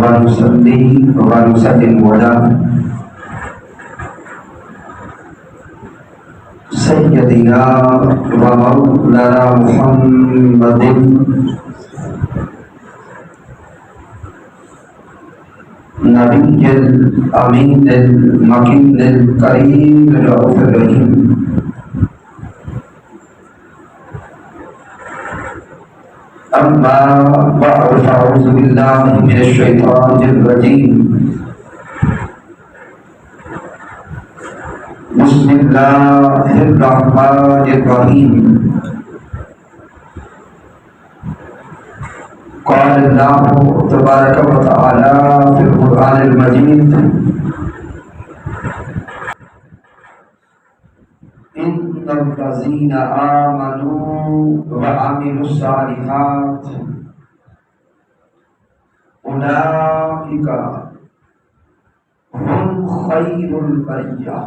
ونصلي ونسلم على سيدنا ومولانا محمد نبي الأمين المكين الكريم الرؤوف الرحيم. أما بعد فأعوذ بالله من الشيطان الرجيم. بسم الله الرحمن الرحيم. قال الله تبارك وتعالى في القرآن المجيد: إن الذين آمنوا وعملوا الصالحات أولئك هم خير البرية.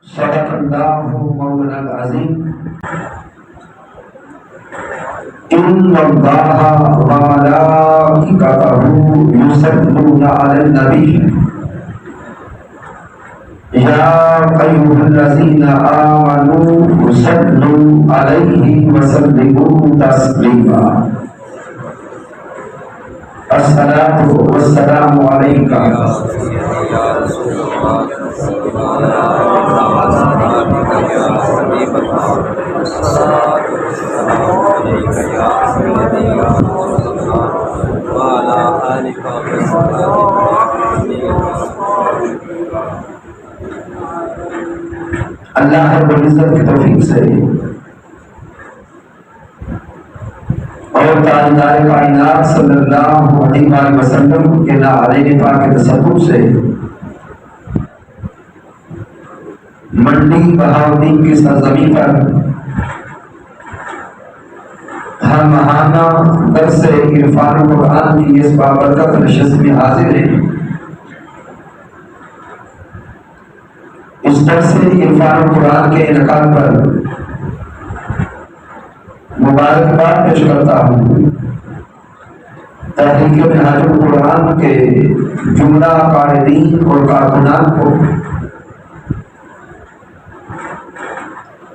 صدق الله مولانا العظيم. إن الله وملائكته يصلون على النبي يا أيها الذين آمنوا صلوا عليه وسلموا تسليما. الصلاة والسلام عليك يا رسول الله وعلى آلك اللہ رب العزت کی توفیق سے اور تاجدار کائنات صلی اللہ علیہ وسلم کے نعرے پاک کے تصور سے منڈی بہاؤدین کی سرزمین پر ہر ماہانہ درس عرفان قرآن کی اس بابرکت نشست میں حاضر ہیں. اس درس عرفان قرآن کے انعقاد پر مبارکباد پیش کرتا ہوں تحریک منہاج القرآن کے جملہ قائدین اور کارکنان کو،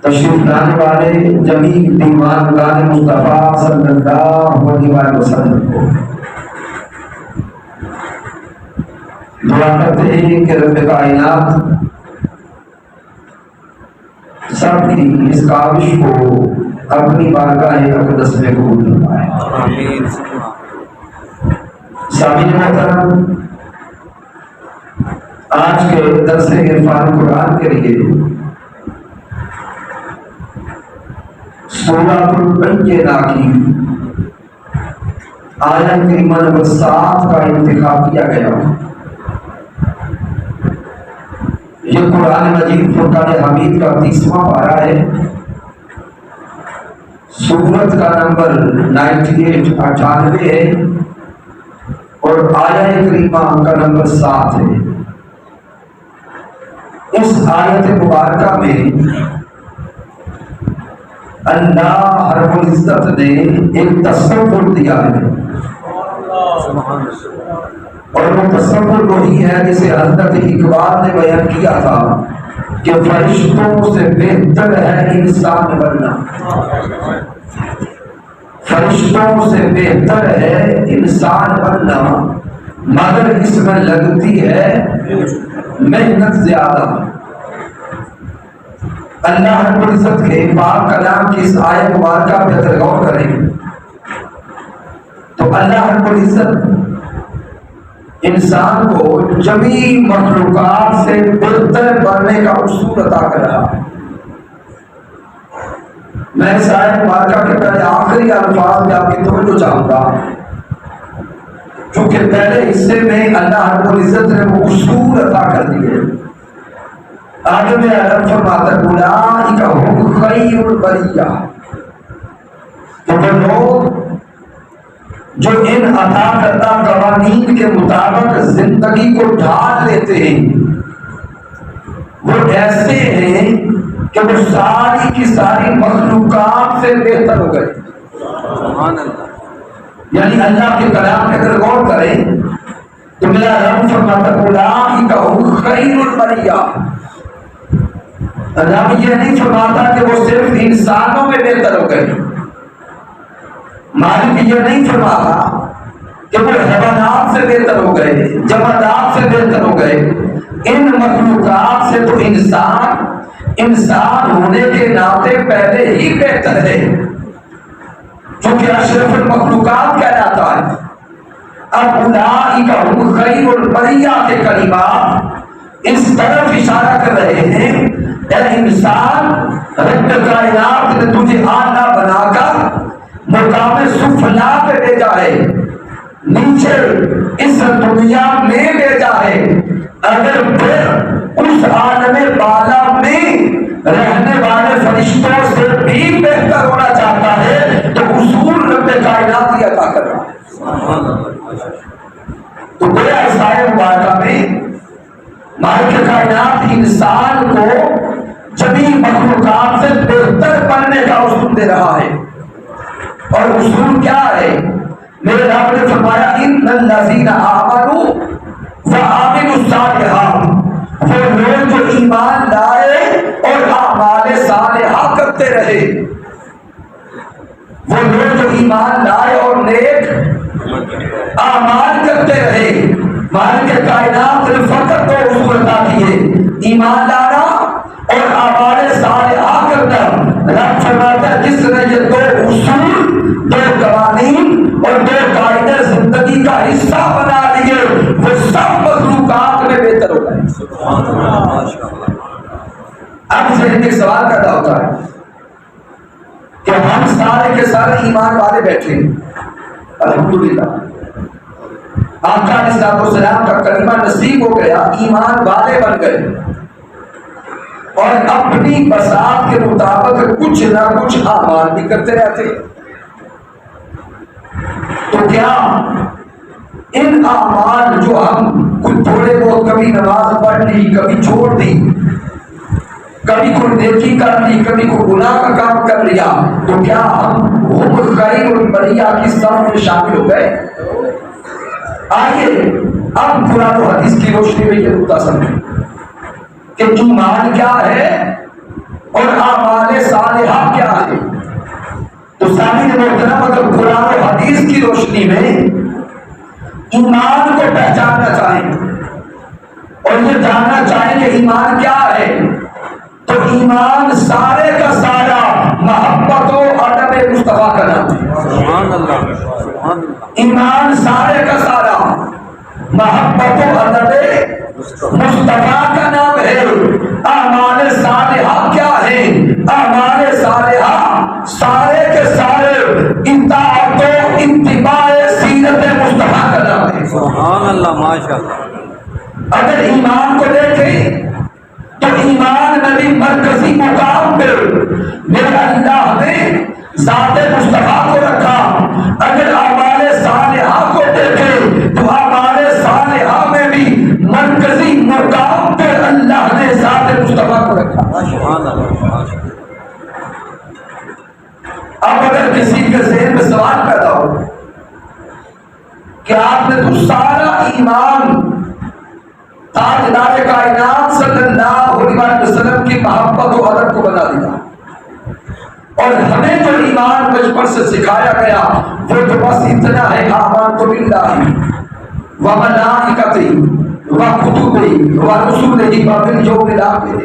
تشریف لانے والے جمیع دیوانگان مصطفیٰ صلی اللہ علیہ وسلم کو. دعا کرتے ہیں کہ رب کائنات سب کی اس کاوش کو اپنی بارگاہ اقدس میں قبول فرمائے. سامعین محترم، آج کے درس عرفان قرآن کے لیے سورۃ البینہ کی آیت کریمہ نمبر 7 کا انتخاب کیا گیا. یہ قرآن مجید فرقان حمید کا 30واں پارہ ہے. سورت کا نمبر 98 ہے اور آیت کریمہ کا نمبر 7 ہے. اس آیت مبارکہ میں اللہ رب العزت نے ایک تصور دیا ہے اور وہ تصور وہی ہے جسے حضرت اقبال نے بیان کیا تھا کہ فرشتوں سے بہتر ہے انسان بننا. فرشتوں سے بہتر ہے انسان بننا، مگر اس میں لگتی ہے محنت زیادہ. اللہ رب العزت کے پاک کلام کی اس آیت مبارکہ پہ اگر غور کریں تو اللہ رب العزت انسان کو جمیع مخلوقات سے بہتر بننے کا اصول عطا کر رہا ہے. میں اس آیت مبارکہ کے پہلے آخری الفاظ میں آپ کی توجہ چاہوں گا، چونکہ پہلے حصے میں اللہ رب العزت نے وہ اصول عطا کر دیے. آگے میں عرب فرماتا ہے اولئک هم خیر البریہ، تو وہ لوگ جو ان عطا کردہ قوانین کے مطابق زندگی کو ڈھال لیتے ہیں وہ ایسے ہیں کہ وہ ساری کی ساری مخلوقات سے بہتر ہو گئے. یعنی اللہ کے کلام کے اگر غور کریں تو میرا رب فرماتا اولئک هم خیر البریہ. رب یہ نہیں فرماتا کہ وہ صرف انسانوں میں بہتر ہو گئے. مالک یہ نہیں فرماتا کہ وہ حیوانات سے بہتر ہو گئے، جمادات سے بہتر ہو گئے. ان مخلوقات سے تو انسان ہونے کے ناطے پہلے ہی بہتر ہے، چونکہ اشرف المخلوقات کہلاتا ہے. اب اولئک هم خیر البریہ کے کلمات اس طرف اشارہ کر رہے ہیں اے انسان، رب کائنات نے تجھے اعلیٰ بنا کر مقام سفلا پہ بھیجا ہے، نیچے اس دنیا میں بھیجا ہے. اگر پھر اس عالم بالا میں رہنے والے فرشتوں سے بھی بہتر ہونا چاہتا ہے تو اصول رب کائنات ہی عطا کر رہا ہے. تو گویا اس آیت مبارکہ میں مالک کائنات انسان کو جمیع مخلوقات سے بہتر بننے کا اصول دے رہا ہے. اور اصول کیا ہے؟ میرے رب نے فرمایا ان الذین آمنوا وعملوا الصالحات، وہ لوگ جو ایمان لائے اور اعمال صالحہ کرتے رہے. وہ لوگ جو ایمان لائے اور نیک اعمال کرتے رہے. مالک کائنات نے فقط دو اصول عطا کیے، ایمان لانا اور اعمال صالحہ کرنا. رب فرماتا ہے جس نے یہ دو اصول، دو قوانین اور دو قاعدے زندگی کا حصہ بنا لیے وہ سب مخلوقات میں بہتر ہو گئے. اب ذہن میں ایک سوال پیدا ہوتا ہے کہ ہم سارے کے سارے ایمان والے بیٹھے ہیں، الحمدللہ آقا علیہ السلام کا کلمہ نصیب ہو گیا، ایمان والے بن گئے اور اپنی بساط کے مطابق کچھ نہ کچھ اعمال بھی کرتے رہتے. تو کیا ان اعمال جو ہم کچھ تھوڑے بہت کبھی نماز پڑھ لی، کبھی چھوڑ دی، کبھی کوئی نیکی کر لی، کبھی کوئی گناہ کا کام کر لیا، تو کیا ہم خیر البریہ کی صف میں شامل ہو گئے؟ آئیے اب قرآن و حدیث کی روشنی میں یہ نقطہ سمجھیں کہ ایمان کیا ہے اور اعمال صالحہ کیا ہے. تو سامعین محترم اگر قرآن و حدیث کی روشنی میں ایمان کو پہچاننا چاہیں اور یہ جاننا چاہیں کہ ایمان کیا ہے تو ایمان سارے کا سارا محبت و ادب مصطفیٰ کا نام ہے. سبحان اللہ. ایمان سارے کا سارا محبت و ادب مصطفیٰ کا نام ہے. اعمال صالحہ کیا ہے؟ اعمال صالحہ سارے کے سارے اطاعت و اتباع سیرت مصطفیٰ کا نام ہے. سبحان اللہ، ماشاءاللہ. اگر ایمان کو دیکھیں تو ایمان نبی مرکزی مقام پر میرے اللہ نے ذات مصطفیٰ کو رکھا. اگر اعمال صالحہ کو دیکھیں تو اعمال صالحہ میں بھی مرکزی مقام پر اللہ نے ذات مصطفیٰ کو رکھا. اب اگر کسی کے ذہن میں سوال پیدا ہو کہ آپ نے تو سارا ایمان تاجدار کائنات صلی اللہ علیہ وسلم کی محبت و ادب کو بنا دیا اور ہمیں جو ایمان بچپن سے سکھایا گیا وہ تو بس اتنا ہے آمنت باللہ و ملائکتہ و کتبہ و رسلہ و بالیوم الآخر.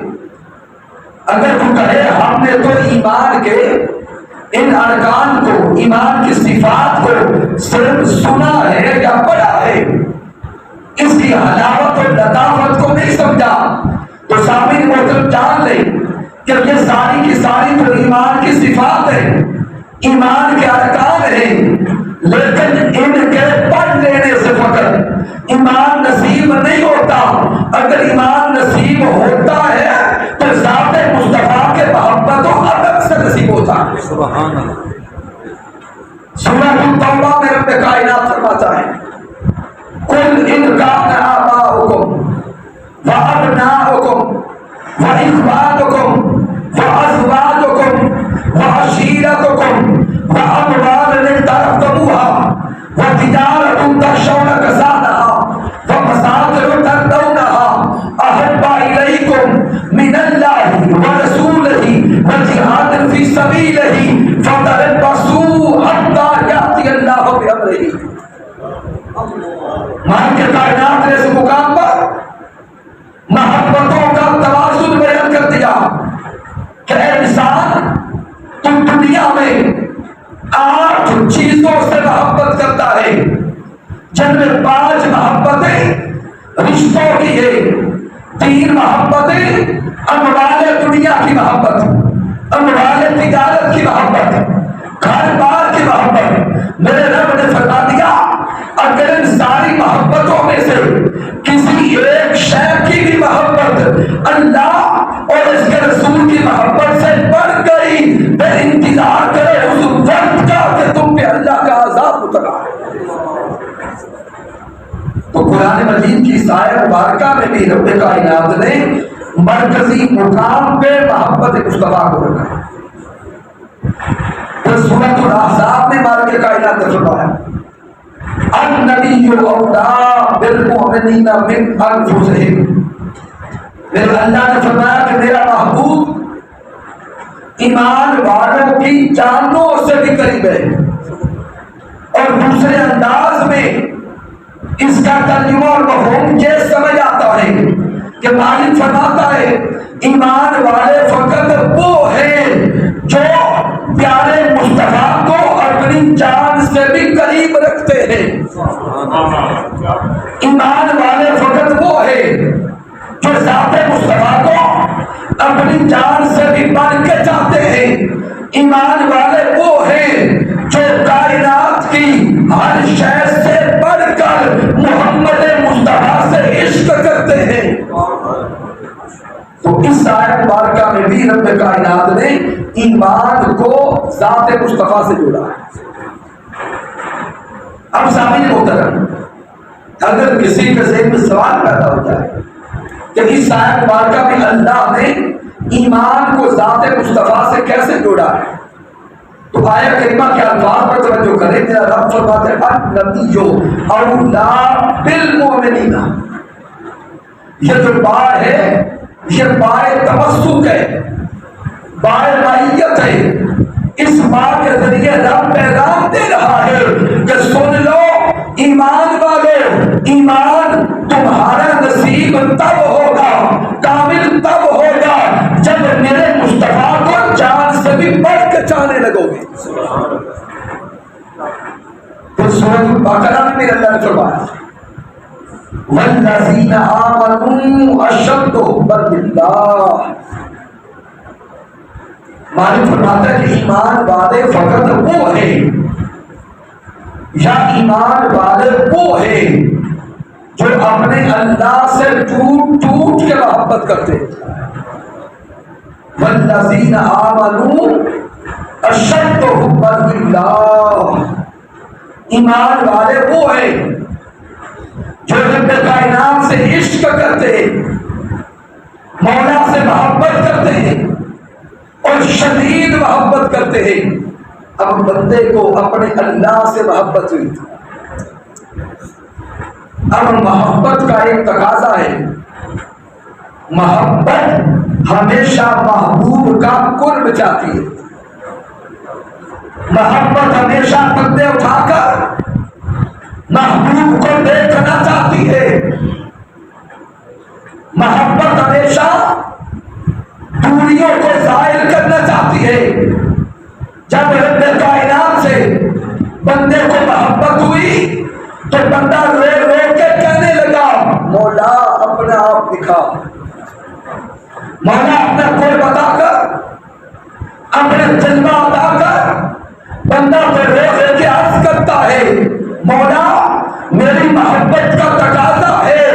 اگر تو کہے ہم نے تو ایمان کے ان ارکان کو، ایمان کی صفات کو صرف سنا ہے یا پڑھا ہے، اس کی حلاوت اور لطافت کو نہیں سمجھا، تو سامعین محترم جان لیں کہ یہ ساری کی ساری تو ایمان کی صفات ہے، ایمان کے ارکان ہیں، لیکن ان کے پڑھ لینے سے فقط ایمان نصیب نہیں ہوتا. اگر ایمان نصیب ہوتا ہے تو ذات مصطفیٰ کے محبت و ادب سے نصیب ہوتا ہے. سبحان اللہ. سورہ التوبہ میں رب کائنات فرماتا ہے قل ان کان آباؤکم وابناؤکم واخوانکم وازواجکم وعشیرتکم واموال اقترفتموها مالک کائنات نے اس مقام پر محبتوں کا توازن بیان کر دیا کہ اے انسان تم دنیا میں 8 چیزوں سے محبت کرتا ہے، جن میں 5 محبتیں رشتوں کی ہے، 3 محبتیں اموال دنیا کی محبت، اموال تجارت کی محبت، گھر بار کی محبت۔ میرے رب نے فرما دیا اگر ان ساری محبتوں میں سے کسی ایک شے کی بھی محبت اللہ اور اس کے رسول کی محبت سے بڑھ گئی تو انتظار کرے اس وقت کا کہ تم پہ اللہ کا عذاب اترا۔ تو قرآن مجید کی سایہ مبارکہ میں بھی رب کائنات نے مرکزی مقام پہ محبت مصطفیٰ کو رکھا ہے۔ پھر سورۃ الاحزاب میں مالک کائنات نے فرمایا النبی اولیٰ بالمؤمنین من انفسہم۔ میرے اللہ نے فرمایا کہ میرا محبوب ایمان والوں کی جانوں سے بھی قریب ہے، اور دوسرے انداز میں اس کا ترجمہ اور مفہوم یہ سمجھ آتا ہے کہ مالک فرماتا ہے ایمان والے فقط وہ ہیں جو پیارے مصطفیٰ کو اپنی جان سے بھی قریب رکھتے ہیں۔ ایمان والے فقط وہ ہیں جو ذات مصطفیٰ کو اپنی جان سے بھی بڑھ کے چاہتے ہیں۔ ایمان والے وہ ہیں جو کائنات کی ہر شے سے بڑھ کر محمد مصطفیٰ سے عشق کرتے ہیں۔ تو اس آیت مبارکہ میں بھی رب کائنات نے ایمان کو ذات مصطفیٰ سے جوڑا ہے۔ اب سامعین محترم، اگر کسی کے ذہن میں سوال پیدا ہو جائے کہ اس آیت مبارکہ میں اللہ نے ایمان کو ذات مصطفیٰ سے کیسے جوڑا ہے، تو آیت کریمہ کے الفاظ پر توجہ کریں۔ میرا رب فرماتے ہیں النبی اولیٰ بالمؤمنین۔ یہ جو با ہے یہ بائے تمسک ہے، بائے معیت ہے۔ اس بات کے ذریعے رب پیغام دے رہا ہے کہ سن لو ایمان والو، ایمان تمہارا نصیب تب ہوگا، کامل تب ہوگا جب میرے مصطفیٰ کو جان سے بھی بڑھ کے چاہنے لگو گے۔ پھر سورۃ البقرہ میں میرے اللہ نے فرمایا والذین آمنوا اشد حبا للہ۔ مالک فرماتا ہے کہ ایمان والے فقط وہ ہیں یا ایمان والے وہ ہیں جو اپنے اللہ سے ٹوٹ ٹوٹ کے محبت کرتے ہیں۔ والذین آمنوا اشد حبا للہ۔ ایمان والے وہ ہیں جو رب کائنات سے عشق کرتے ہیں، مولا سے محبت کرتے ہیں اور شدید محبت کرتے ہیں۔ اب بندے کو اپنے اللہ سے محبت ہوئی، اب محبت کا ایک تقاضا ہے، محبت ہمیشہ محبوب کا قرب چاہتی ہے۔ محبت ہمیشہ پردے اٹھا کر محبوب کو دیکھنا چاہتی ہے۔ محبت ہمیشہ دوریوں کو زائل کرنا چاہتی ہے۔ جب رب کائنات سے بندے کو محبت ہوئی تو بندہ رو رو کے کہنے لگا مولا اپنا آپ دکھا، مولا اپنا کوئی بتا کر، اپنے جلوہ بتا کر بندہ پھر رو رو کے عرض کرتا ہے مولا میری محبت کا تقاضا ہے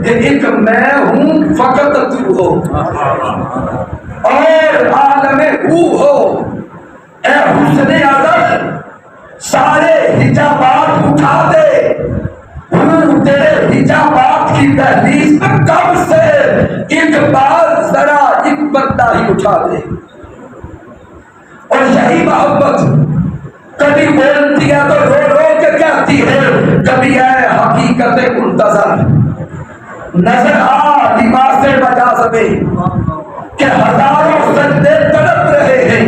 کہ ایک میں ہوں فقط تو ہو اور عالم ہو۔ اے حسن ازل سارے حجابات اٹھا دے، ہوں تیرے حجابات کی دہلیز میں کب سے ایک بار ذرا ایک پردہ ہی اٹھا دے۔ اور یہی محبت کبھی بولتی ہے تو رو رو کے کہتی ہے، کبھی اے حقیقت منتظر نظر آ لباس مجاز میں کہ ہزاروں سجدے تڑپ رہے ہیں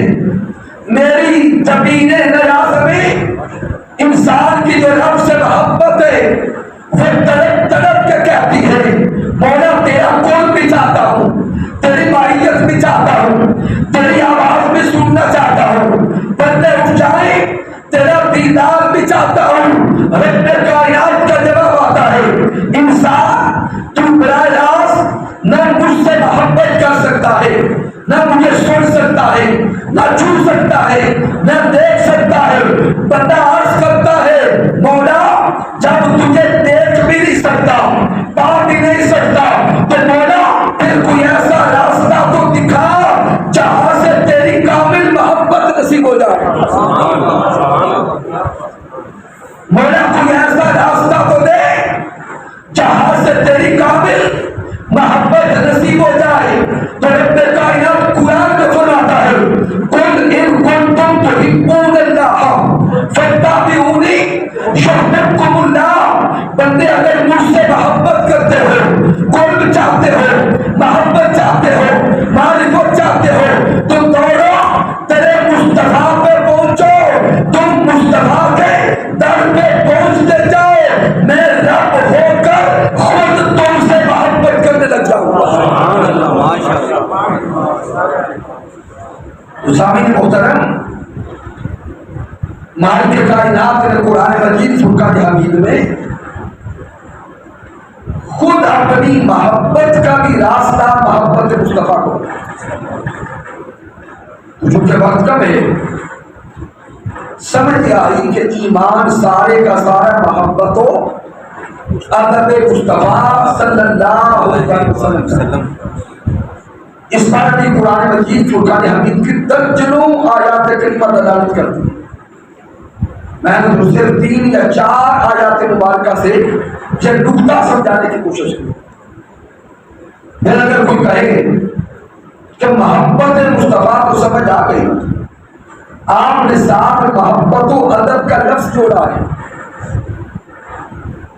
میری جبین نیاز میں، انسان کی جو رب کتاب بھی چاہتا ہوں، رب کائنات کا جواب آتا ہے انسان تو براہ راست نہ مجھ سے محبت کر سکتا ہے، نہ مجھے سن سکتا ہے، نہ چھو سکتا ہے، نہ دیکھ سکتا ہے۔ بندہ عرض کرتا ہے مولا جب تجھے دیکھ بھی نہیں سکتا، پا بھی نہیں سکتا، تو مولا پھر کوئی ایسا راستہ تو دکھا جہاں سے تیری کامل محبت نصیب ہو جائے۔ مولا کوئی ایسا راستہ تو دے جہاں سے تیری کامل محبت نصیب ہو جائے۔ تو رب کائنات قرآن میں فرماتا ہے قل ان کنتم تحبون اللہ فاتبعونی یحببکم اللہ۔ بندے اگر مجھ سے محبت کرتے ہو، قرب چاہتے ہو، محبت چاہتے ہو، معرفت چاہتے ہو، تو دوڑو تیرے مصطفیٰ پہ پہنچو، تم مصطفیٰ کے در پہ پہنچتے جاؤ، میں رب ہو کر خود تم سے محبت کرنے لگ جاؤں گا۔ سبحان اللہ، ماشاء اللہ۔ تو سامعین محترم، مالک کائنات نے قرآن مجید فرقان حمید میں خود اپنی محبت کا بھی راستہ محبت مصطفیٰ کو، چونکہ وقت کم ہے، سمجھ آئی کہ ایمان سارے کا سارا محبت و ادب مصطفیٰ صلی اللہ علیہ وسلم۔ اس پر بھی قرآن مجید فرقان حمید کی درجنوں آیات کریمہ دلالت کرتی ہے۔ میں نے صرف 3 یا 4 آیات مبارکہ سے یہ نقطہ سمجھانے کی کوشش کی۔ پھر اگر کوئی کہے کہ محبت مصطفیٰ کو سمجھ آ گئی، آپ نے ساتھ محبت و ادب کا لفظ جوڑا ہے،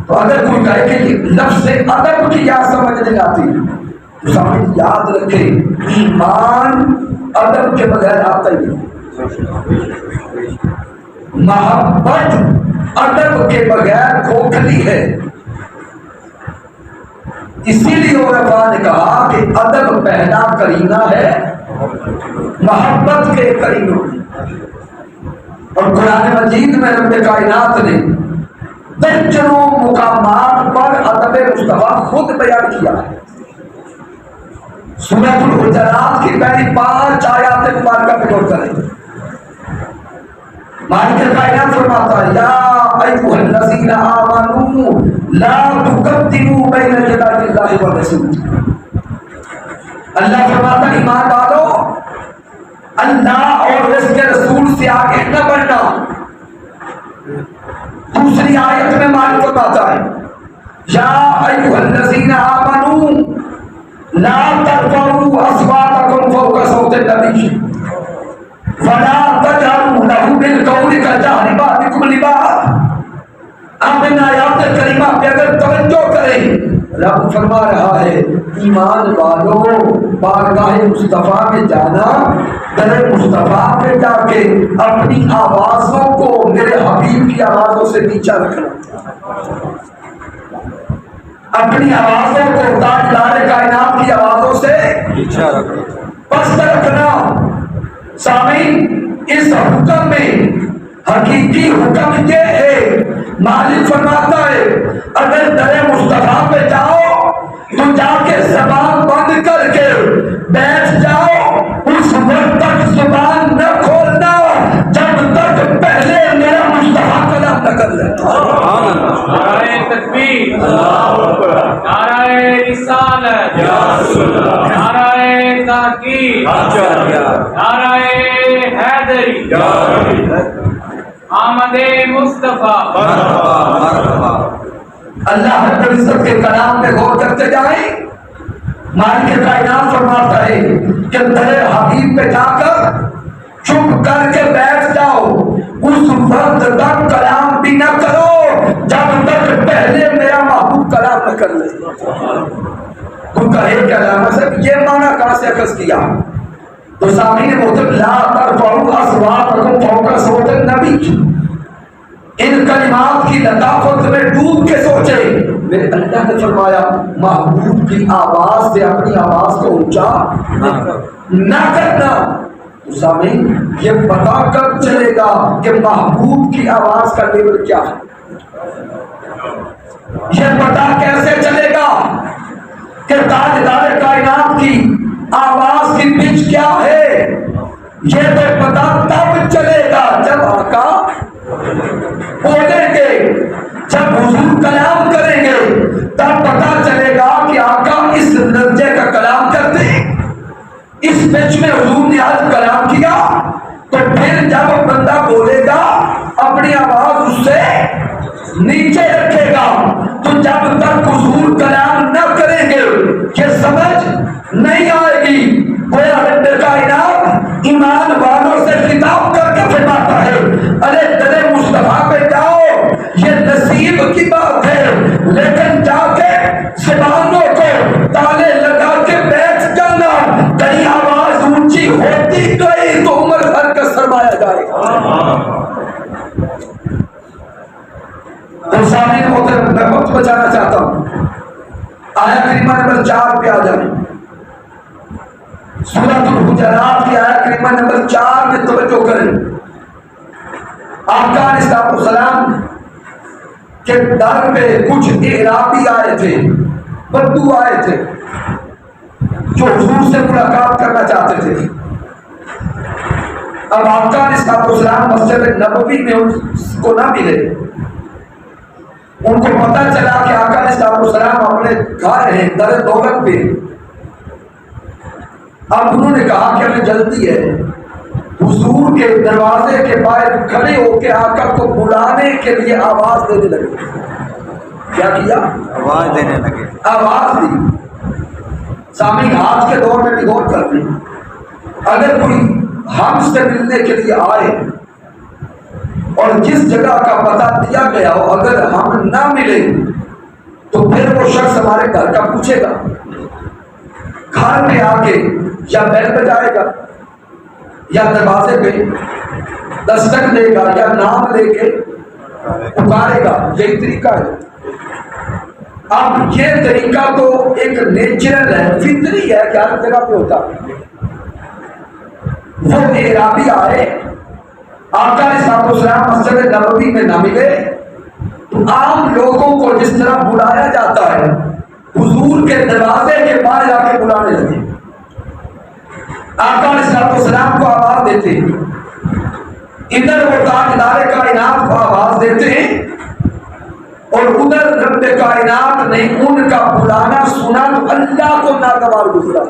تو اگر کوئی کہے کہ یہ لفظ ادب کی یا سمجھ نہیں آتی، تو سامنے یاد رکھے ایمان ادب کے بغیر آتا ہی نہیں، محبت ادب کے بغیر کھوکھلی ہے۔ اسی لیے عرفاء نے کہا کہ ادب پہلا کرینہ ہے محبت کے کرینوں میں، اور قرآن مجید میں رب کائنات نے درجنوں مقامات پر ادب مصطفیٰ خود بیان کیا ہے۔ سورۃ الحجرات کی پہلی 5 آیات مبارکہ پہ غور کریں۔ مالک کائنات فرماتا ہے یا ایھا الذین آمنوا لا تقدموا بین یدی اللہ والرسول۔ اللہ فرماتا ہے ایمان والو اللہ اور اس کے رسول سے آگے نہ بڑھنا۔ دوسری آیت میں مالک فرماتا ہے یا ایھا الذین آمنوا لا ترفعوا اصواتکم فوق صوت النبی ولا تجهروا له بالقول كجهر بعضكم لبعض۔ اب ان آیات کریمہ پہ اگر توجہ کریں، رب فرما رہا ہے ایمان والوں بارگاہ مصطفیٰ میں جانا، در مصطفیٰ پہ جا کے اپنی آوازوں کو میرے حبیب کی آوازوں سے نیچا رکھنا، اپنی آوازوں کو تاجدار کائنات کی آوازوں سے نیچا رکھنا، پست رکھنا۔ سامعین اس حکم میں حقیقی حکم یہ ہے، مالک فرماتا ہے اگر در مصطفیٰ پہ جاؤ تو جا کے زبان بند کر کے بیٹھ جاؤ، اس وقت تک زبان نہ کھولنا جب تک پہلے میرا مصطفیٰ کلام نہ کر لے۔ نعرہ تکبیر، نعرہ رسالت، نعرہ تحقیق، نعرہ حیدری، آمد مصطفیٰ۔ اللہ رب العزت کے کلام میں غور کرتے جائیں، مالک کائنات فرماتا ہے کہ تیرے حبیب پہ جا کر چپ کر کے بیٹھ جاؤ، اس وقت تک کلام بھی نہ کرو جب تک پہلے میرا محبوب کلام نہ کر لے۔ تم کہے کہ علامہ صاحب یہ معنی کہاں سے اخذ کیا؟ تو سامعین محترم لا ترفعوا اصواتکم فوق صوت النبی، ان کلمات کی لطافت میں ڈوب کے سوچے، میرے اللہ نے فرمایا محبوب کی آواز سے اپنی آواز کو اونچا نہ کرنا۔ سامعین یہ پتا کب چلے گا کہ محبوب کی آواز کا لیول کیا ہے؟ یہ پتا کیسے چلے گا کہ تاجدار کائنات کی آواز کی پچ کیا ہے؟ یہ تو پتا تب چلے گا جب آقا بولیں گے، جب حضور کلام کریں گے، تب پتا چلے گا کہ آقا اس درجے کا کلام کرتے ہیں۔ اس پچ میں حضور نے آج کلام کیا، تو پھر جب بندہ بولے گا اپنی آواز اس سے نیچے رکھے گا، تو جب تک حضور کلام نہ کریں گے یہ سمجھ نہیں آئے گی۔ گویا رب کائنات ایمان والوں سے خطاب کر کے فرماتا ہے ارے تیرے مصطفیٰ پہ جاؤ، یہ نصیب کی بات ہے، لیکن جا کے زبانوں کو تالے لگا کے بیٹھ جانا، کہیں آواز اونچی ہوتی گئی تو عمر بھر کا سرمایا جائے گا۔ تو سامنے محترم میں وقت بچانا چاہتا ہوں، آیا کریمہ نمبر 4 پہ آ جائیں۔ سورۃ الحجرات کی آیا کریمہ نمبر 4 میں توجہ کریں۔ آقا علیہ السلام کے در پہ کچھ اعرابی آئے تھے، بدو آئے تھے جو حضور سے ملاقات کرنا چاہتے تھے۔ اب آقا علیہ السلام مسجد نبوی میں اس کو نہ ملے، ان کو پتہ چلا کہ آقا علیہ السلام اپنے گھر ہیں در دولت پہ۔ اب انہوں نے کہا کہ ہمیں جلدی ہے، حضور کے دروازے کے باہر کھڑے ہو کے آقا کو بلانے کے لیے آواز دینے لگے۔ کیا کیا؟ آواز دینے لگے، آواز دی۔ سامعین آج کے دور میں بھی غور کرتے ہیں، اگر کوئی ہم سے ملنے کے لیے آئے اور جس جگہ کا پتہ دیا گیا ہو اگر ہم نہ ملیں تو پھر وہ شخص ہمارے گھر کا پوچھے گا، گھر میں آ کے یا بیل بجائے گا یا دروازے پہ دستک دے گا یا نام لے کے پکارے گا، یہی طریقہ ہے۔ اب یہ طریقہ تو ایک نیچرل ہے، فطری ہے کہ ہر جگہ پہ ہوتا ہے۔ وہ اعرابی آئے، آقا علیہ السلام مسجد نبوی میں نہ ملے تو عام لوگوں کو جس طرح بلایا جاتا ہے حضور کے دروازے کے باہر جا کے بلانے لگے۔ آقا علیہ السلام کو آواز دیتے ہیں، ادھر وہ تاجدار کائنات کو آواز دیتے ہیں اور ادھر رب کائنات نے ان کا بلانا سنا تو اللہ کو ناگوار گزرا،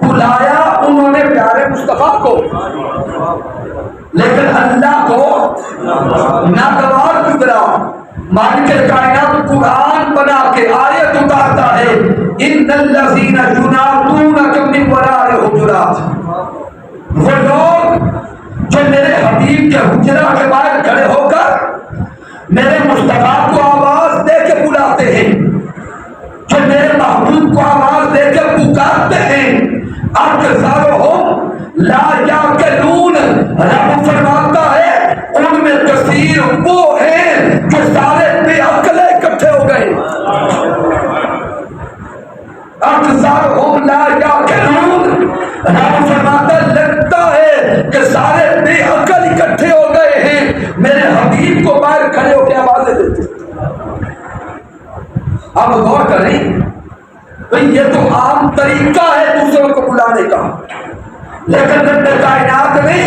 بلایا انہوں نے پیارے مصطفیٰ کو، لیکن اللہ کو ناگوار گزرا۔ مالک کائنات قرآن بنا کے آیت اتارتا ہے ان الذین ینادونک من وراء الحجرات، وہ لوگ جو میرے حبیب کے حجرہ کے باہر کھڑے ہو کر میرے مصطفیٰ کو آواز دے کے بلاتے ہیں، جو میرے محبوب کو آواز دے کے پکارتے ہیں، اکثرہم لا یعقلون، رب فرماتا ہے ان میں کثیر وہ ہیں جو سارے بے عقل اکٹھے ہو گئے۔ اکثرہم لا یعقلون، رب فرماتا لگتا ہے کہ سارے بے عقل اکٹھے ہو گئے ہیں، میرے حبیب کو باہر کھڑے ہو کے آوازیں دیتے۔ اب غور کریں، بھئی یہ تو عام طریقہ ہے دوسروں کو بلانے کا، لیکن رب کائنات نے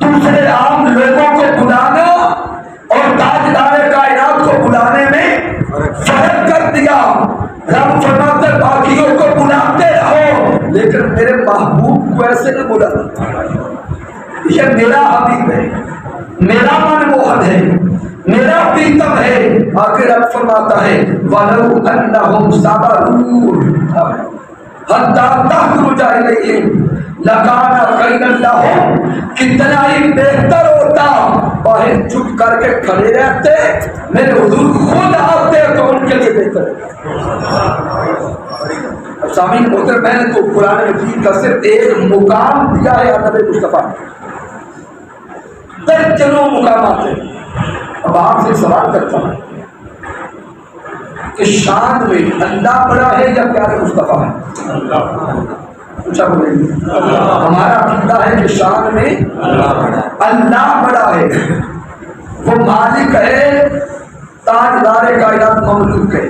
دوسرے عام لوگوں کو بلانا اور تاجدار کائنات کو بلانے میں فرق کر دیا۔ رب فرماتے باقیوں کو بلاتے رہو لیکن میرے محبوب کو ایسے نہ بلانا، یہ میرا حبیب ہے، میرا من موہن ہے، میرا پیتم ہے۔ آخر رب فرماتا ہے وَلَوْ أَنَّهُمْ صَبَرُوا حَتَّى تَخْرُجَ إِلَيْهِمْ لَكَانَ خَيْرًا لَهُمْ، کتنا ہی بہتر ہوتا باہر چپ کر کے کھڑے رہتے، میرے حضور خود آتے تو ان کے لیے بہتر ہے۔ سامعین محترم، میں نے تو قرآن مجید کا صرف ایک مقام دیا ہے نبی مصطفیٰ، درجنوں مقامات ہیں۔ اب آپ سے سوال کرتا ہوں کہ شان میں اللہ بڑا ہے یا پیارے مصطفیٰ ہے؟ اونچا بولیں گے ہمارا عقیدہ ہے کہ شان میں اللہ بڑا ہے، وہ مالک ہے، تاجدار کائنات مملوک ہے،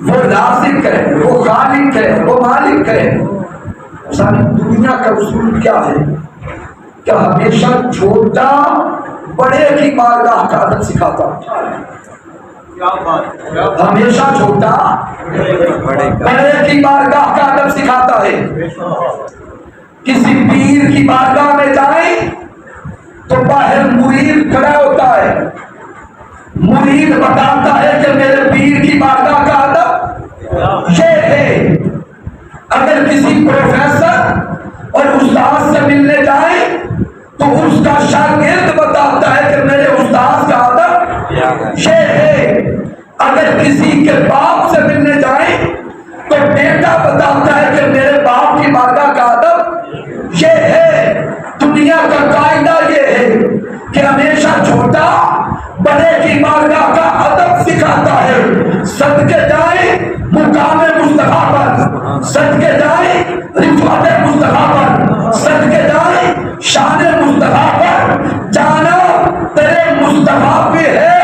وہ رازق ہے، وہ خالق ہے، وہ مالک ہے۔ ساری دنیا کا اصول کیا ہے کہ ہمیشہ چھوٹا بڑے کی بارگاہ کا ادب سکھاتا، ہمیشہ چھوٹا بڑے کی بارگاہ کا ادب سکھاتا ہے۔ کسی پیر کی بارگاہ میں جائیں تو باہر مرید کھڑا ہوتا ہے، مرید بتاتا ہے کہ میرے پیر کی بارگاہ کا ادب یہ ہے۔ اگر کسی پروفیسر اور استاد سے ملنے جائیں تو اس کا شاگرد بتاتا ہے کہ میرے استاد کا ادب یہ ہے۔ اگر کسی کے باپ سے ملنے جائیں تو بیٹا بتاتا ہے کہ میرے باپ کی بارگاہ کا ادب یہ ہے۔ دنیا کا قاعدہ یہ ہے کہ ہمیشہ چھوٹا بڑے کی بارگاہ کا ادب سکھاتا ہے۔ صدقے جائیں مقام مصطفیٰ پر، صدقے جائیں رفعت مصطفیٰ پر، صدقے جائیں شان مصطفیٰ پر۔ جانا تیرے مصطفیٰ پہ ہے،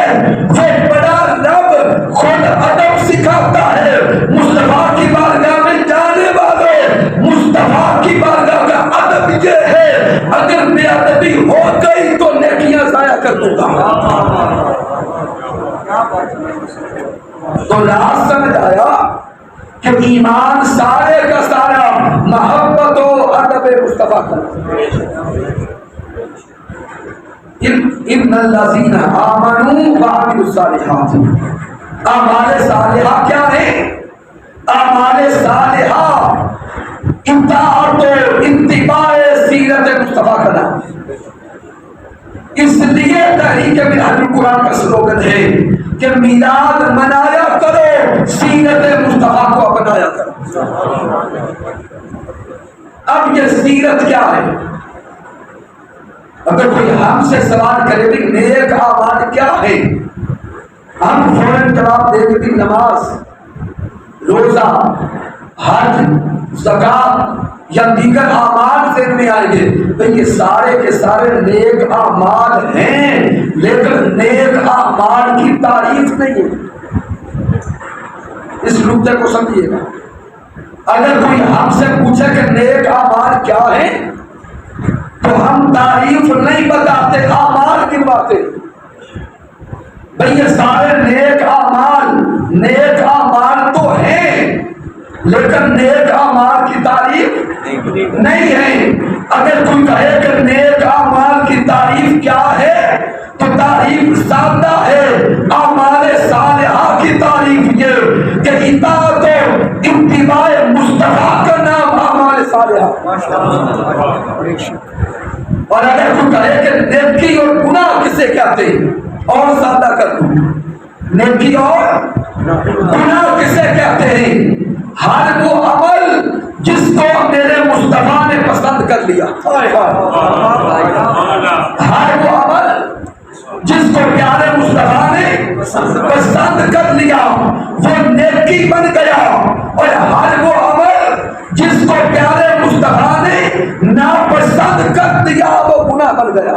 وہ بڑا رب خود ادب سکھاتا ہے۔ مصطفیٰ کی بارگاہ میں جانے والے، مصطفیٰ کی بارگاہ کا ادب یہ ہے، اگر بے ادبی ہو گئی تو نیکیاں ضائع کر دوں گا۔ تو راز سمجھ آیا کہ ایمان سارے کا سارا محبت و ادب مصطفیٰ کا۔ ان الذین آمنوا وعملوا الصالحات، اعمال صالحہ کیا ہے؟ اعمال صالحہ اطاعت و اتباع سیرت مصطفیٰ کا نام۔ اس لیے تحریک منہاج القرآن کا سلوگن ہے کہ میلاد منایا کرو، سیرت مصطفیٰ کو اپنایا کرو۔ اب یہ سیرت کیا ہے؟ اگر کوئی ہم سے سوال کرے بھی نیک اعمال کیا ہے، ہم فوراً جواب دیں گے کہ نماز، روزہ، حج، زکات یا دیگر اعمال ذہن میں آئیں گے۔ بھئی یہ سارے کے سارے نیک اعمال ہیں، لیکن نیک اعمال کی تعریف نہیں ہے۔ اس نقطے کو سمجھیے گا۔ اگر کوئی ہم سے پوچھے کہ نیک اعمال کیا ہے تو ہم تعریف نہیں بتاتے، اعمال گنواتے۔ بھئی یہ سارے نیک اعمال تو ہیں، لیکن نیک اعمال کی تعریف نہیں ہے۔ اگر کوئی کہے کہ نیک اعمال کی تعریف کیا ہے تو تعریف سادہ ہے۔ اعمال صالحہ کی تعریف یہ کہ اطاعت و اتباع مصطفیٰ کا نام اعمال صالحہ۔ اور اگر کوئی کہے کہ نیکی اور گناہ کسے کہتے ہیں، اور سادہ کر دوں، نیکی اور گناہ کسے کہتے ہیں؟ ہر وہ عمل جس کو میرے مصطفیٰ نے پسند کر لیا، ہر وہ عمل جس کو پیارے مصطفیٰ نے پسند کر لیا وہ نیکی بن گیا، اور ہر وہ عمل جس کو پیارے مصطفیٰ نے ناپسند کر دیا وہ گناہ بن گیا۔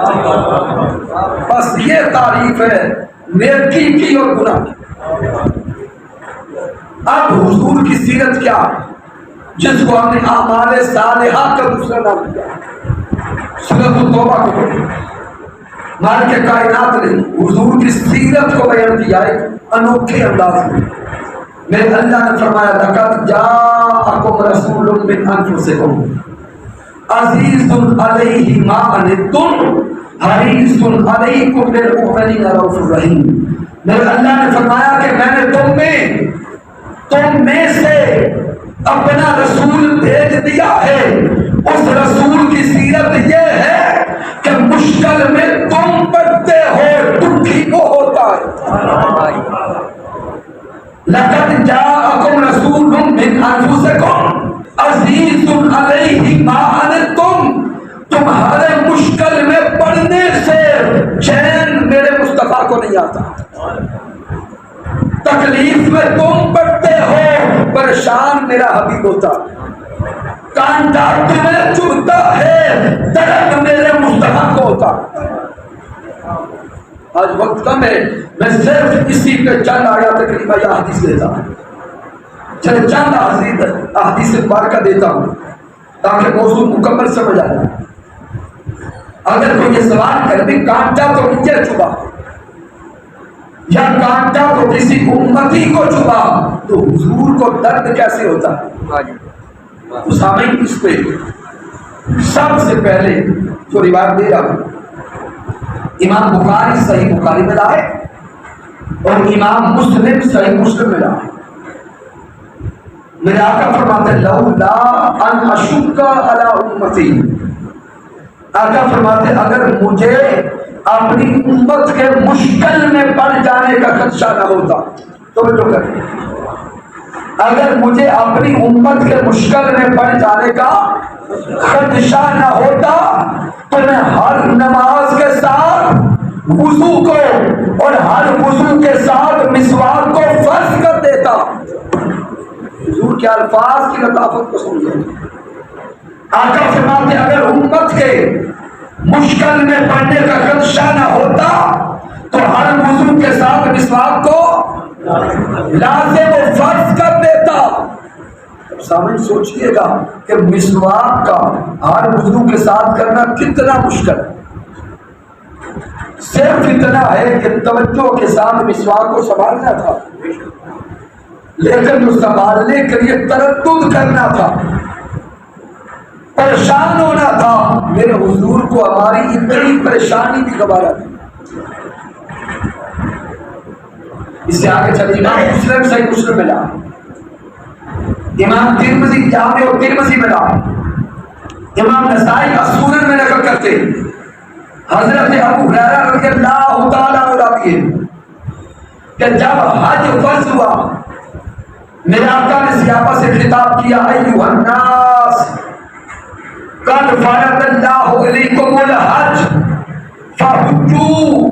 بس یہ تعریف ہے نیکی کی اور گناہ کی۔ اب حضور کی سیرت کیا ہے جس کو ہم نے اعمال صالحہ کا دوسرا نام دیا؟ سورۃ التوبہ کو پڑھیں، مالک کائنات نے حضور کی سیرت کو بیان کیا ایک انوکھے انداز میں۔ میرے اللہ نے فرمایا لقد جاءکم رسول من انفسکم عزیز علیہ ما عنتم حریص علیکم بالمؤمنین رؤوف الرحیم۔ میرے اللہ نے فرمایا کہ میں نے تم میں سے اپنا رسول بھیج دیا ہے۔ اس رسول کی سیرت یہ ہے کہ مشکل میں تم پڑتے ہو، دکھی وہ ہوتا ہے۔ لقد جاءکم رسول من انفسکم عزیز علیہ ما عنتم، تمہارے مشکل میں پڑنے سے چین میرے مصطفیٰ کو نہیں آتا۔ تکلیف میں تم پڑتے ہو، پریشان میرا حبیب ہوتا، کانٹا تمہیں چبھتا ہے درد میرے مصطفیٰ کو ہوتا۔ آج وقت کم ہے، میں صرف اسی پہ چند آیات کریمہ یا حدیث دیتا ہوں، چند احادیث مبارکہ دیتا ہوں تاکہ موضوع مکمل سمجھ آ جائے۔ اگر کوئی یہ سوال کر بھی کانٹا تو مجھے چبھا یا کانٹا تو کسی امتی کو چبھا تو حضور کو درد کیسے ہوتا ہے؟ تو سامعین اس پہ سب سے پہلے جو روایت دے رہا ہوں امام بخاری صحیح بخاری میں لائے اور امام مسلم صحیح مسلم میں لائے۔ میرے آقا فرماتے ہیں لولا ان اشق علی امتی، آقا فرماتے ہیں اگر مجھے اپنی امت کے مشکل میں پڑ جانے کا خدشہ نہ ہوتا تو میں جو کریں، اگر مجھے اپنی امت کے مشکل میں پڑ جانے کا خدشہ نہ ہوتا تو میں ہر نماز کے ساتھ وضو کو اور ہر وضو کے ساتھ مسواک کو فرض کر دیتا۔ حضور کے الفاظ کی لطافت کو سمجھیں۔ آقا فرماتے اگر امت کے مشکل میں پڑنے کا خدشہ نہ ہوتا تو ہر وضو کے ساتھ مسواک کو لازم و فرض کر دیتا۔ سامنے سوچئے گا کہ مسواک کا ہر وضو کے ساتھ کرنا کتنا مشکل ہے۔ صرف اتنا ہے کہ توجہ کے ساتھ مسواک کو سنبھالنا تھا، لیکن جو سنبھالنے کے لیے تردد کرنا تھا، پریشان ہونا تھا، میرے حضور کو ہماری اتنی پریشانی بھی گوارا تھی۔ اس سے آگے چلے امام مسلم صحیح مسلم ملا، امام ترمذی جامع و ترمذی ملا، امام نسائی السنن میں نقل کرتے حضرت ابو ہریرہ رضی اللہ تعالیٰ عنہ کہ جب حج فرض ہوا میرے آقا نے صحابہ سے خطاب کیا ایھا الناس قد فرض اللہ علیکم الحج فحجوا،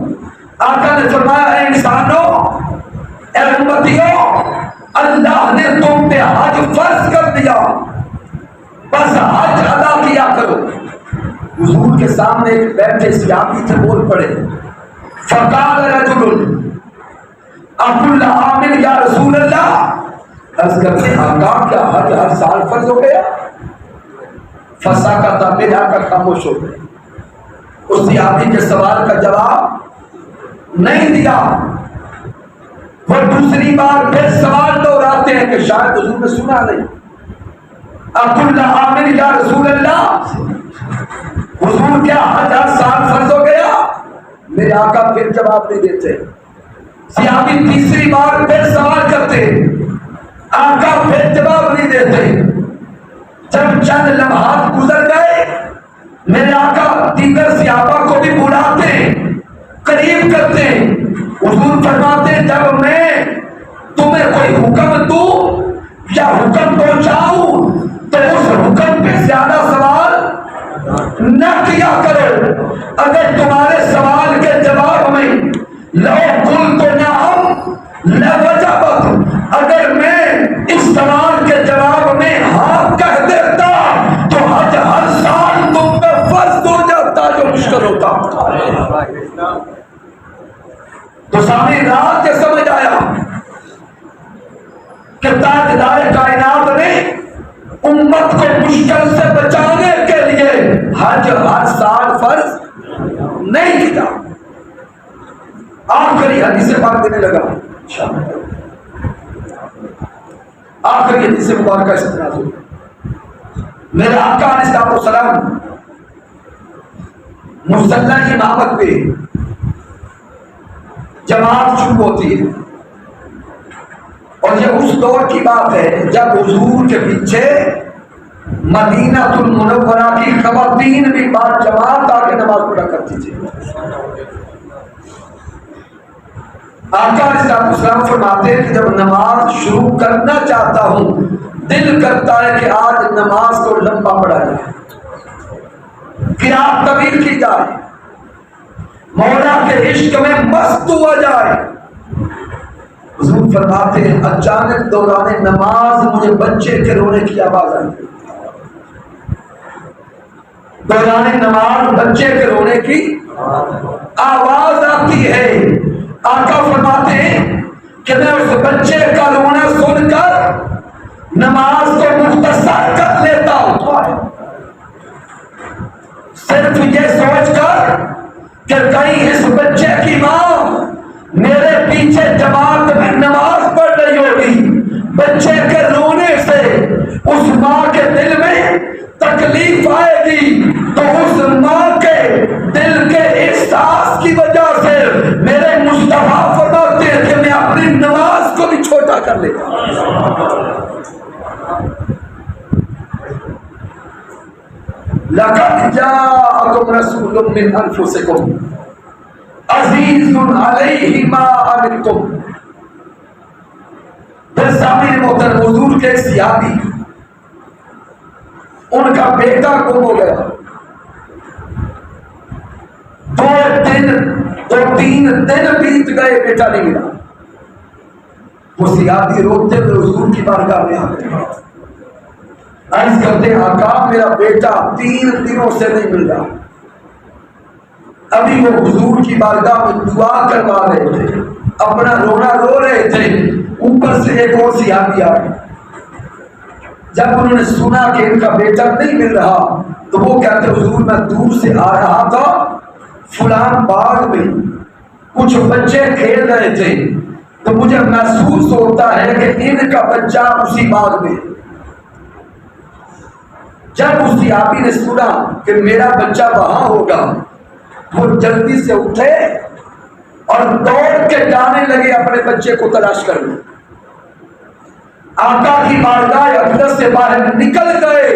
آقا نے فرمایا اے انسانوں، اے امتیوں، اللہ نے تم پہ حج فرض کر دیا، بس حج ادا کیا کرو۔ حضور کے سامنے ایک بیٹھے صحابی تھے، بول پڑے فقال رجل اکل عام یا رسول اللہ، عرض کرتے آقا کیا حج ہر سال فرض ہو گیا؟ فسکت، میرے آقا خاموش ہو گئے، اس صحابی کے سوال کا جواب نہیں دیا۔ وہ دوسری بار پھر سوال دہراتے ہیں کہ شاید حضور نے سنا نہیں، اکل عام یا رسول اللہ، حضور کیا حج ہر سال فرض ہو گیا؟ میرے آقا پھر جواب نہیں دیتے۔ صحابی تیسری بار پھر سوال کرتے، آقا پھر جواب نہیں دیتے۔ جب چند لمحات گزر گئے میرے آقا دیگر صحابہ کو بھی بلاتے، قریب کرتے، حضور فرماتے جب میں تمہیں کوئی حکم دوں یا حکم پہنچاؤں تو اس حکم پہ زیادہ سوال نہ کیا کرو، اگر تمہارے سوال کے جواب میں لو قلت نعم لوجبت، اگر میں اس سوال کے جواب میں ہاں کہہ دیتا تو حج ہر سال تم پہ فرض ہو جاتا جو مشکل ہوتا۔ تو سامنے رات کے سمجھ آیا کہ تاجدار کائنات نے امت کو مشکل سے بچانے کے لیے حج ہر سال فرض نہیں کیا۔ آخری حدیث پاک دینے لگا، آخری حدیث مبارکہ اس طرح سے میرے آقا علیہ السلام مصلی امامت پہ جماعت شروع ہوتی ہے، اور یہ اس دور کی بات ہے جب حضور کے پیچھے مدینہ المنورہ کی خواتین بھی بات جماعت آ کے نماز پڑھا کرتی تھی۔ آقا علیہ السلام فرماتے ہیں کہ جب نماز شروع کرنا چاہتا ہوں دل کرتا ہے کہ آج نماز کو لمبا پڑھا جائے، قرات طویل کی جائے، مولا کے عشق میں مست ہوا جائے، حضور فرماتے ہیں اچانک دوران نماز مجھے بچے کے رونے کی آواز آئی، دوران نماز بچے کے رونے کی آواز آتی ہے۔ آقا فرماتے ہیں کہ میں اس بچے کا رونا سن کر نماز کو مختصر کر لیتا ہوں، صرف یہ سوچ کر کہ کہیں اس بچے کی ماں میرے پیچھے جماعت میں نماز پڑھ رہی ہوگی، بچے کے رونے سے اس ماں کے دل میں تکلیف آئے گی، تو اس ماں کے دل کے احساس کی وجہ سے میرے مصطفیٰ فرماتے ہیں کہ میں اپنی نماز کو بھی چھوٹا کر لیتا ہوں۔ لَقَدْ جَاءَكُمْ رَسُولٌ مِّنْ أَنفُسِكُمْ عزیز علیہ ما عنتم۔ پھر سامعین محترم، حضور کے صحابی ان کا بیٹا گم ہو گیا، 2-3 دن بیت گئے، بیٹا نہیں ملا۔ وہ صحابی روتے ہوئے حضور کی بارگاہ میں آ گئے، عرض کرتے ہیں آقا میرا بیٹا 3 دنوں سے نہیں مل رہا۔ ابھی وہ حضور کی بارگاہ میں دعا کروا رہے تھے، اپنا رونا رو رہے تھے، اوپر سے ایک اور صحابی آئے۔ جب انہوں نے سنا کہ ان کا بیٹا نہیں مل رہا تو وہ کہتے حضور میں دور سے آ رہا تھا، فلان باغ میں کچھ بچے کھیل رہے تھے تو مجھے محسوس ہوتا ہے کہ ان کا بچہ اسی باغ میں۔ جب اس صحابی نے سنا کہ میرا بچہ وہاں ہوگا، وہ جلدی سے اٹھے اور دوڑ کے جانے لگے اپنے بچے کو تلاش کرنے۔ آقا کی بارگاہ اقدس سے باہر نکل گئے،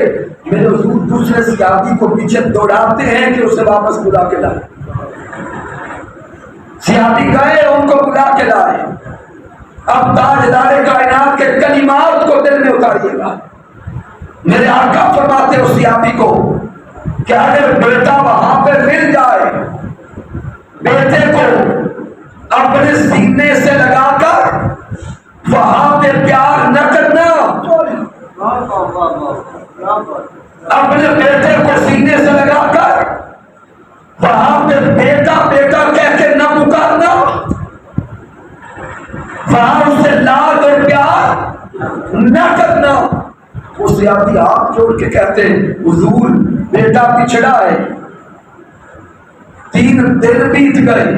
میرے حضور دوسرے صحابی کو پیچھے دوڑاتے ہیں کہ اسے واپس بلا کے لائے۔ صحابی گئے، ان کو بلا کے لائے۔ اب تاجدار کائنات کے کلمات کو دل میں اتاریے گا۔ میرے آقا فرماتے اس صحابی کو کہ اگر بیٹا وہاں پہ مل جائے، بیٹے کو اپنے سینے سے لگا کر وہاں پہ پیار نہ کرنا، اپنے بیٹے کو سینے سے لگا کر وہاں پہ بیٹا بیٹا کہہ کے نہ پکارنا، وہاں اسے لاڈ اور پیار نہ کرنا۔ وہ صحابی ہاتھ جوڑ کے کہتے ہیں حضور بیٹا پچھڑا ہے، 3 دن بیت گئے،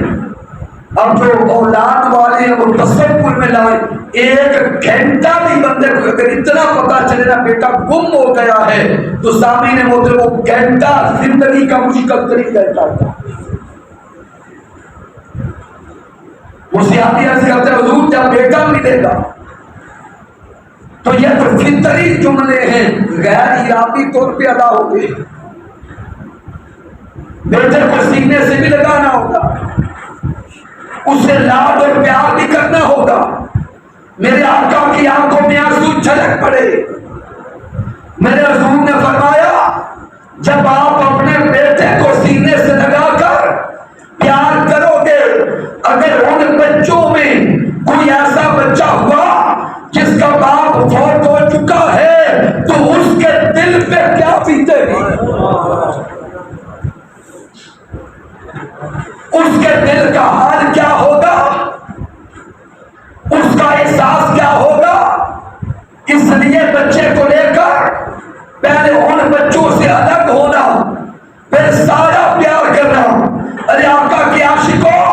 اب جو اولاد والے ہیں وہ تصور میں لائے، 1 گھنٹہ بھی بندے کو اگر اتنا پتا چلے نا بیٹا گم ہو گیا ہے تو سامنے موتے وہ گھنٹہ زندگی کا مشکل ترین گھنٹہ تھا۔ وہ صحابی عرض کرتے ہیں حضور جب بیٹا ملے گا تو یہ تو فطری جملے ہیں، غیر ارادی طور پہ ادا ہو گئے، بیٹے کو سینے سے بھی لگانا ہوگا، اسے لاڈ اور پیار بھی کرنا ہوگا۔ میرے آقا کی آنکھوں میں آنسو چھلک پڑے۔ میرے حضور نے فرمایا جب آپ اپنے بیٹے کو سینے سے لگا کر پیار کرو گے، اگر ان بچوں میں کوئی ایسا بچہ ہوا جس کا باپ فوت ہو چکا ہے تو اس کے دل پہ کیا بیتے گی، اس کے دل کا حال کیا ہوگا، اس کا احساس کیا ہوگا۔ اس لیے بچے کو لے کر پہلے ان بچوں سے الگ ہونا، پھر سارا پیار کرنا۔ ارے آقا کے عاشقوں،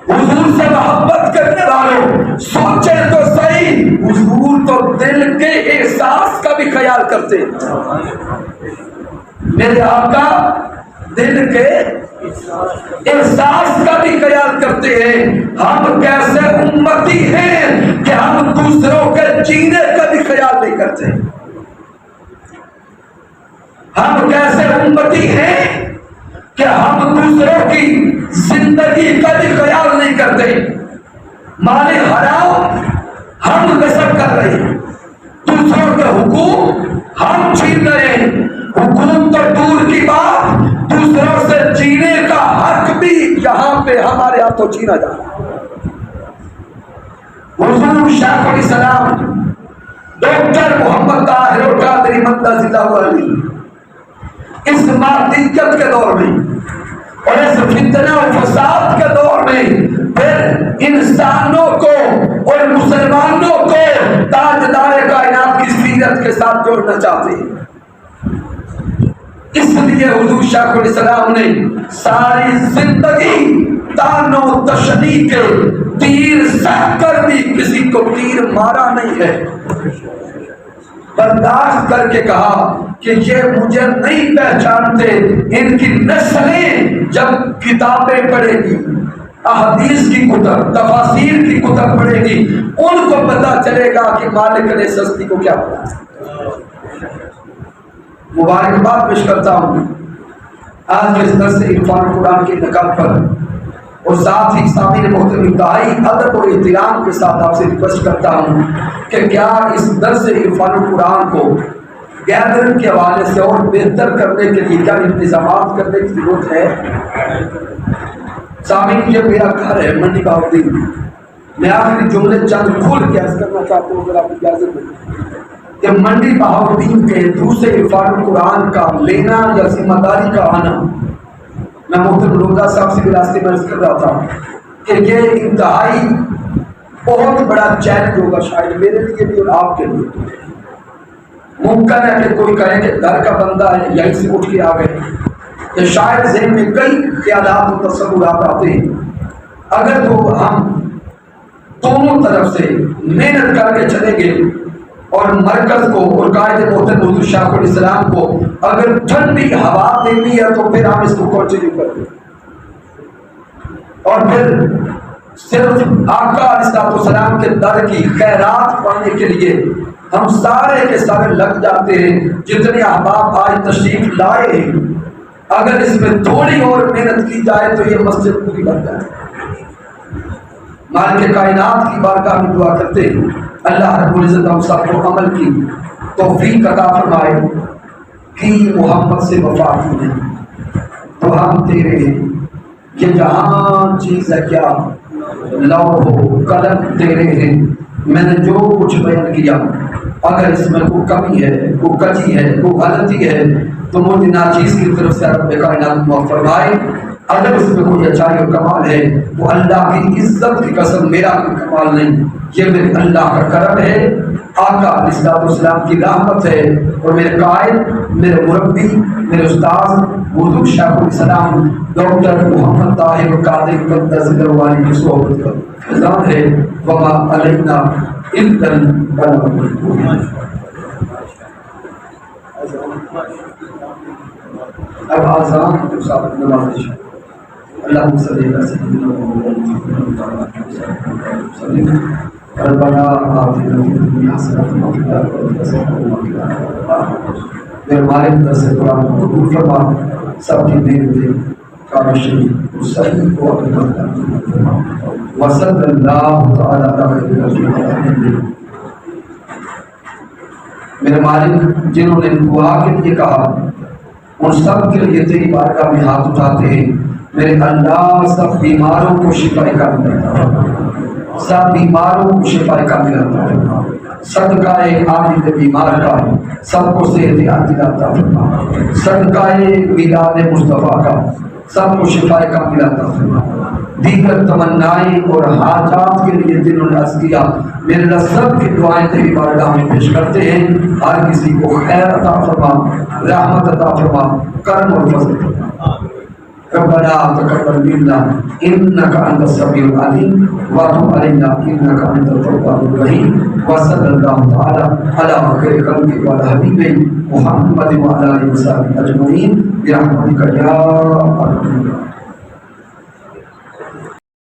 حضور سے محبت کرنے والوں، سوچیں تو صحیح، حضور تو دل کے احساس کا بھی خیال کرتے ہیں۔ میرے آقا دل کے احساس کا بھی خیال کرتے ہیں۔ ہم کیسے امتی ہیں کہ ہم دوسروں کے جینے کا بھی خیال نہیں کرتے، ہم کیسے امتی ہیں کہ ہم دوسروں کی زندگی کا بھی خیال نہیں کرتے۔ مال حرام ہم نصب کر رہے ہیں، دوسروں کے حقوق ہم چھین رہے ہیں، حکومت تو دور کی بات، دوسروں سے جینے کا حق بھی یہاں پہ ہمارے ہاتھوں چھینا جا رہا ہے۔ حضور شیخ الاسلام ڈاکٹر محمد طاہر القادری مدد اللہ علیہ اس مادیت کے دور میں اور اس فتنہ و فساد کے دور میں پھر انسانوں کو اور مسلمانوں کو تاجدار کائنات کی سیرت کے ساتھ جوڑنا چاہتے ہیں. اس لیے حضور شیخ الاسلام نے ساری زندگی تان و تشنیع کے تیر سہ کر بھی کسی کو تیر مارا نہیں ہے. برداشت کر کے کہا کہ یہ مجھے نہیں پہچانتے، ان کی نسلیں جب کتابیں پڑھے گی، احادیث کی کتب، تفاسیر کی کتب پڑھے گی، ان کو پتا چلے گا کہ مالک نے سستی کو کیا بولا. مبارکباد پیش کرتا ہوں آج کے اس درس عرفان قرآن کے انعقاد پر، اور ساتھ ہی سامعین محترم انتہائی ادب اور احترام کے ساتھ آپ سے ریکویسٹ کرتا ہوں کہ کیا اس درس عرفان قرآن کو گیدرنگ کے حوالے سے اور بہتر کرنے کے لیے کیا انتظامات کرنے کی ضرورت ہے؟ سامعین یہ میرا گھر ہے منڈی بہاؤالدین. میں آخری جملے چند کھول کے عرض کرنا چاہتا ہوں اگر آپ اجازت دیں کہ منڈی بہاؤالدین کے دوسرے عرفان قرآن کا لینا یا ذمہ داری کا آنا، میں محترم روزہ صاحب سے بھی راستے میں عرض کر رہا تھا کہ یہ انتہائی بہت بڑا چیلنج ہوگا شاید میرے لیے بھی اور آپ کے لیے. ممکن ہے کہ کوئی کہے کہ گھر کا بندہ ہے یہیں سے اٹھ کے آ گئے، کہ شاید ذہن میں کئی خیالات و تصورات آتے ہیں. اگر تو ہم دونوں طرف سے محنت کر کے چلیں گے اور مرکز کو اور قائد محترم حضور شیخ الاسلام کو اگر ٹھنڈی ہوا دینی ہے تو پھر ہم اس کو کنٹینیو کر دیں، اور پھر صرف آقا علیہ السلام کے در کی خیرات پانے کے لیے ہم سارے کے سارے لگ جاتے ہیں. جتنے احباب آج تشریف لائے ہیں اگر اس میں تھوڑی اور محنت کی جائے تو یہ مسجد پوری بن جائے. مالک کائنات کی بارگاہ میں دعا کرتے ہیں اللہ رب العزت ہم سب کو عمل کی توفیق عطا فرمائے. کی محمد سے وفا کی ہے تو ہم تیرے ہیں، یہ جہاں چیز ہے کیا لوح ہو قلم تیرے ہیں. میں نے جو کچھ بیان کیا اگر اس میں کوئی کمی ہے، کوئی کجی ہے، کوئی غلطی ہے تو مجھے ناچیز کی طرف سے رب کائنات معاف فرمائے. اگر اس میں کوئی اچھائی اور کمال ہے تو اللہ کی عزت کی قسم میرا کوئی کمال نہیں، یہ میرے اللہ کا کرم ہے، آقا علیہ السلام کی رحمت ہے، اور میرے قائد، میرے مربی، میرے استاذ حضور شیخ الاسلام ڈاکٹر محمد طاہر القادری قدس سرہ کی صحبت کا فیضان ہے. وما علینا الا البلاغ. اب آزان تو صاحب نماز اللہم صلی اللہ سیدنا وسلم ربنا آتنا فی الدنیا حسنۃ وفی الآخرۃ حسنۃ وقنا عذاب النار. میرے مالک درس قرآن کو قبول فرما، سب کی نیتیں کامشی صحیح کو اپنے فرما. وصلی اللہ تعالی علی خیر خلقہ. میرے مالک جنہوں نے دعا کے لیے کہا ان سب کے لیے تیری بارگاہ میں ہاتھ اٹھاتے ہیں. میرے اللہ سب بیماروں کو شفا کامل عطا فرما، سب بیماروں کو شفا کامل عطا فرما. صدقہ عامل بیمار کا سب کو صحت عاجل عطا فرما. صدقہ میلاد مصطفیٰ کا سب کو شفا کامل عطا فرما. دیگر تمنائیں اور حاجات کے لیے جنہوں نے عرض کیا میرے اللہ سب کی دعائیں تیری بارگاہ میں پیش کرتے ہیں. ہر کسی کو خیر عطا فرما، رحمت عطا فرما، کرم اور فضل فرما. ربنا تقبل منا انك انت السميع العليم وتب علينا انك انت التواب الرحيم. وصلى الله تعالى على خير خلقه وعلى حبيبه محمد وعلى اله وصحبه اجمعين برحمتك يا ارحم الراحمين.